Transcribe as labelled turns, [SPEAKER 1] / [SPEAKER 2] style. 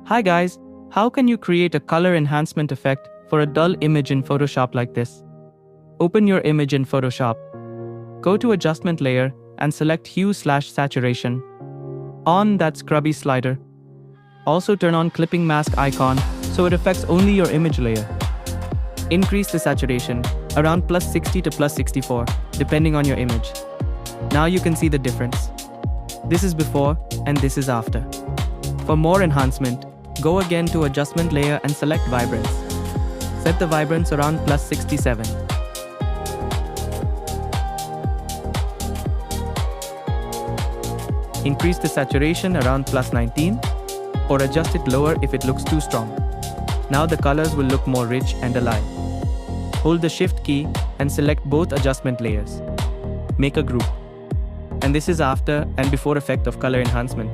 [SPEAKER 1] Hi guys, how can you create a color enhancement effect for a dull image in Photoshop like this? Open your image in Photoshop. Go to Adjustment Layer and select Hue/Saturation. On that scrubby slider. Also turn on Clipping Mask icon so it affects only your image layer. Increase the saturation around +60 to +64 depending on your image. Now you can see the difference. This is before and this is after. For more enhancement, go again to Adjustment Layer and select Vibrance. Set the vibrance around +67. Increase the saturation around +19 or adjust it lower if it looks too strong. Now the colors will look more rich and alive. Hold the Shift key and select both adjustment layers. Make a group. And this is after and before effect of color enhancement.